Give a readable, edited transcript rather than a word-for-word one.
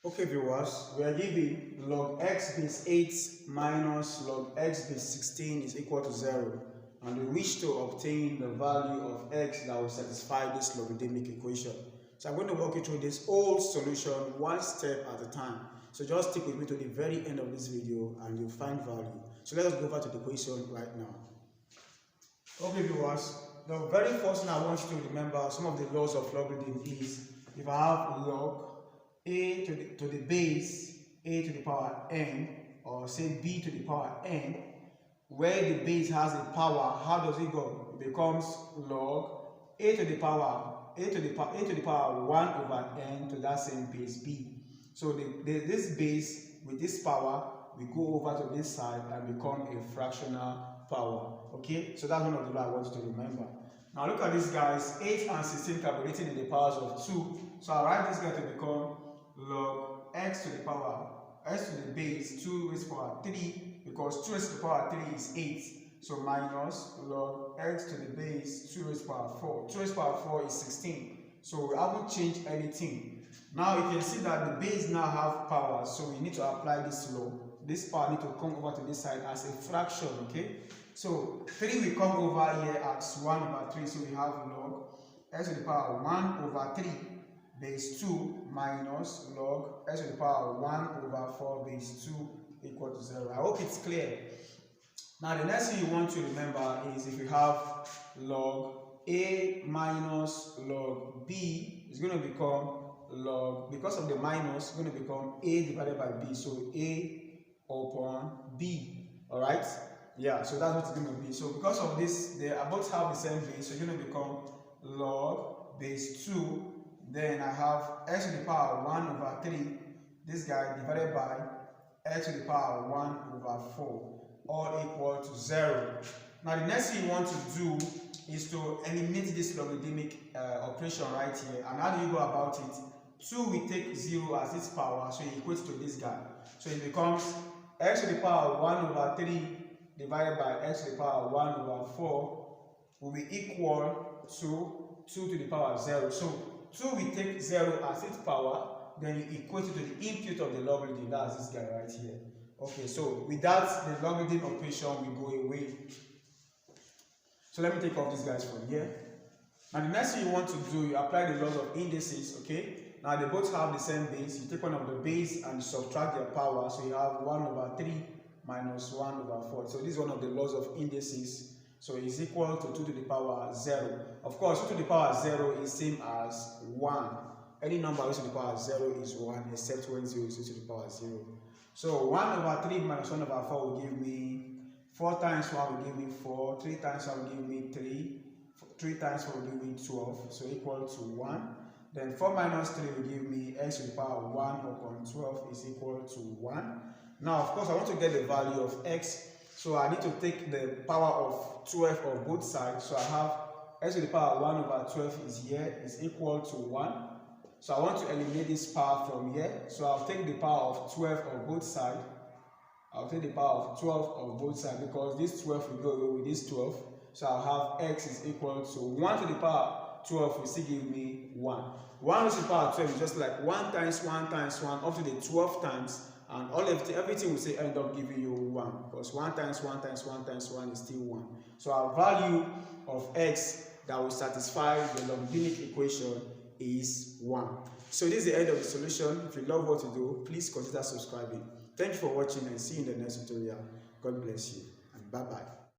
Okay viewers, we are given log x base 8 minus log x base 16 is equal to 0, and we wish to obtain the value of x that will satisfy this logarithmic equation. So I'm going to walk you through this whole solution one step at a time. So just stick with me to the very end of this video and you'll find value. So let us go over to the equation right now. Okay viewers, the very first thing I want you to remember, some of the laws of logarithm is, if I have log a to the base a to the power n, or say b to the power n, where the base has a power, how does it go? It becomes log a to the power 1 over n to that same base b. So this base with this power will go over to this side and become a fractional power. Okay, so that's one of the laws I want you to remember. Now look at this, guys. 8 and 16 can be written in the powers of 2. So I write this guy to become log x to the power x to the base 2 raised to the power 3, because 2 raised to the power 3 is 8. So minus log x to the base 2 raised to the power 4. 2 raised to the power 4 is 16. So we haven't changed anything. Now you can see that the base now have power, so we need to apply this law. This power need to come over to this side as a fraction, okay? So 3 will come over here as 1 over 3, so we have log x to the power 1 over 3 base 2 minus log x to the power 1 over 4 base 2 equal to 0. I hope it's clear. Now the next thing you want to remember is, if you have log a minus log b, it's going to become log, because of the minus, it's going to become a divided by b, so a upon b. Alright? Yeah, so that's what it's going to be. So because of this, they both have the same base, so it's going to become log base 2. Then I have x to the power 1 over 3, this guy, divided by x to the power 1 over 4, all equal to 0. Now the next thing you want to do is to eliminate this logarithmic operation right here. And how do you go about it? 2 will take 0 as its power, so it equates to this guy. So it becomes x to the power 1 over 3 divided by x to the power 1 over 4 will be equal to 2 to the power 0. So 2 will take 0 as its power, then you equate it to the input of the logarithm, that's this guy right here. Okay, so with that, the logarithm operation will go away. So let me take off these guys from here. Now the next thing you want to do, you apply the laws of indices, okay? Now they both have the same base. You take one of the base and you subtract their power, so you have 1 over 3 minus 1 over 4. So this is one of the laws of indices. So it's equal to 2 to the power 0. Of course, 2 to the power 0 is same as 1. Any number raised to the power 0 is 1, except when 0 is raised to the power 0. So 1 over 3 minus 1 over 4 will give me 4 times 1 will give me 4, 3 times 1 will give me 3, 3 times 4 will give me 12, so equal to 1. Then 4 minus 3 will give me x to the power 1 upon 12 is equal to 1. Now, of course, I want to get the value of x. So I need to take the power of 12 of both sides. So I have x to the power 1 over 12 is here, is equal to 1. So I want to eliminate this power from here. So I'll take the power of 12 of both sides. I'll take the power of 12 of both sides, because this 12 will go away with this 12. So I'll have x is equal to 1 to the power 12 will still give me 1. 1 to the power 12 is just like 1 times 1 times 1 up to the 12 times. And everything will say end up giving you 1, because 1 times 1 times 1 times 1 is still 1. So our value of x that will satisfy the logarithmic equation is 1. So this is the end of the solution. If you love what you do, please consider subscribing. Thank you for watching, and see you in the next tutorial. God bless you, and bye-bye.